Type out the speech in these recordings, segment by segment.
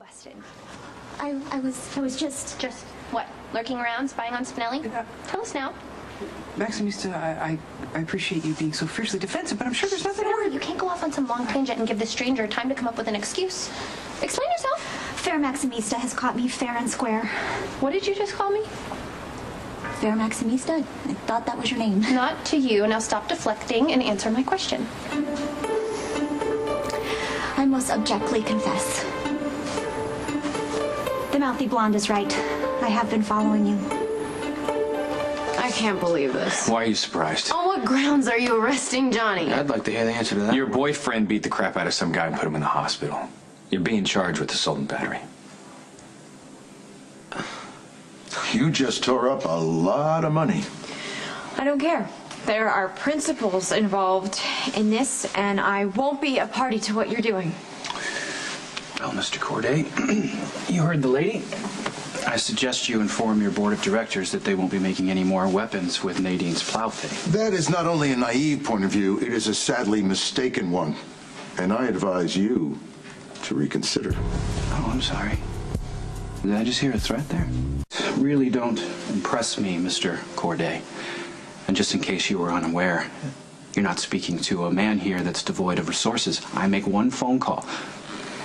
busted? I was just... Just what? Lurking around, spying on Spinelli? Yeah. Tell us now. Maximista, I appreciate you being so fiercely defensive, but I'm sure there's nothing... No, you can't go off on some long tangent and give the stranger time to come up with an excuse. Explain yourself. Fair Maximista has caught me fair and square. What did you just call me? Fair Maximista? I thought that was your name. Not to you. Now stop deflecting and answer my question. I must abjectly confess. The mouthy blonde is right. I have been following you. I can't believe this. Why are you surprised? On what grounds are you arresting Johnny? I'd like to hear the answer to that. Your boyfriend beat the crap out of some guy and put him in the hospital. You're being charged with assault and battery. You just tore up a lot of money. I don't care. There are principles involved in this, and I won't be a party to what you're doing. Well, Mr. Corday, you heard the lady. I suggest you inform your board of directors that they won't be making any more weapons with Nadine's plow pay. That is not only a naive point of view, it is a sadly mistaken one. And I advise you to reconsider. Oh, I'm sorry. Did I just hear a threat there? Really don't impress me, Mr. Corday. And just in case you were unaware, you're not speaking to a man here that's devoid of resources. I make one phone call,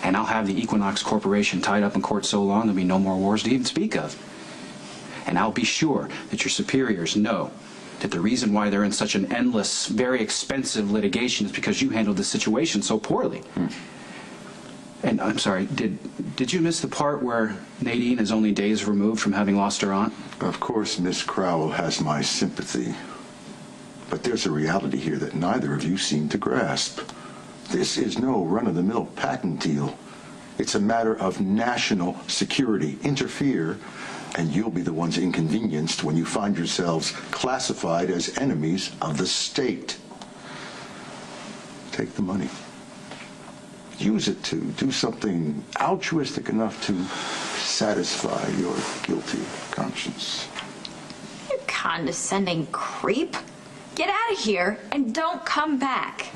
and I'll have the Equinox Corporation tied up in court so long there'll be no more wars to even speak of. And I'll be sure that your superiors know that the reason why they're in such an endless, very expensive litigation is because you handled the situation so poorly. And I'm sorry, did you miss the part where Nadine is only days removed from having lost her aunt? Of course, Miss Crowell has my sympathy. But there's a reality here that neither of you seem to grasp. This is no run-of-the-mill patent deal. It's a matter of national security. Interfere, and you'll be the ones inconvenienced when you find yourselves classified as enemies of the state. Take the money. Use it to do something altruistic enough to satisfy your guilty conscience. You condescending creep. Get out of here and don't come back.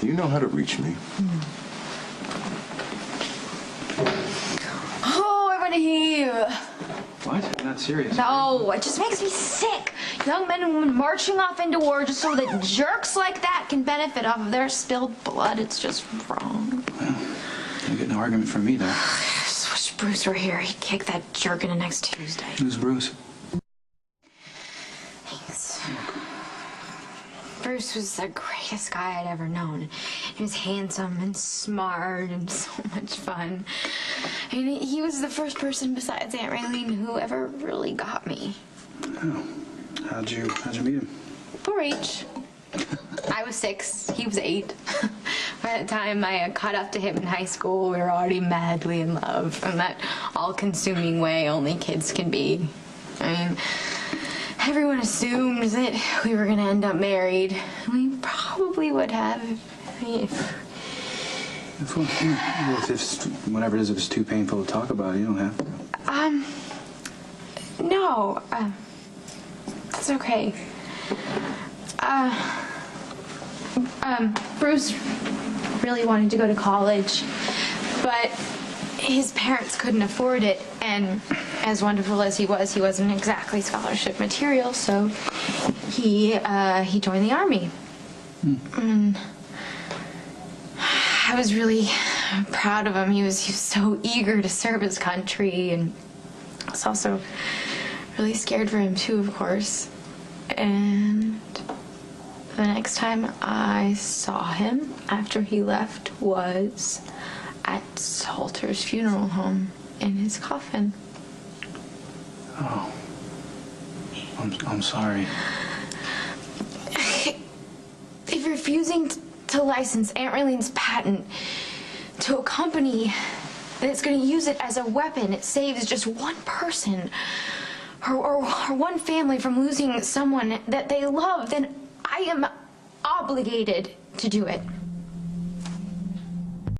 You know how to reach me. Oh, I want to hear you. What? You're not serious? No, it just makes me sick. Young men and women marching off into war just so that jerks like that can benefit off of their spilled blood. It's just wrong. Well, you'll get no argument from me there. I just wish Bruce were here. He'd kick that jerk into next Tuesday. Who's Bruce? Thanks. Bruce was the greatest guy I'd ever known. He was handsome and smart and so much fun. I mean, he was the first person besides Aunt Raylene who ever really got me. Oh. How'd you meet him? 4-H. I was 6, he was 8. By the time I caught up to him in high school, we were already madly in love, in that all-consuming way only kids can be. I mean, everyone assumed that we were going to end up married. We probably would have if Whatever it is, if it's too painful to talk about, you don't have to. No. It's okay. Bruce really wanted to go to college, but his parents couldn't afford it, and as wonderful as he wasn't exactly scholarship material, so he joined the Army. And I was really proud of him. He was so eager to serve his country, and I was also really scared for him too, of course. And the next time I saw him after he left was at Salter's funeral home in his coffin. Oh. I'm sorry. If refusing to license Aunt Raylene's patent to a company that's going to use it as a weapon, it saves just one person or one family from losing someone that they love, then I am obligated to do it.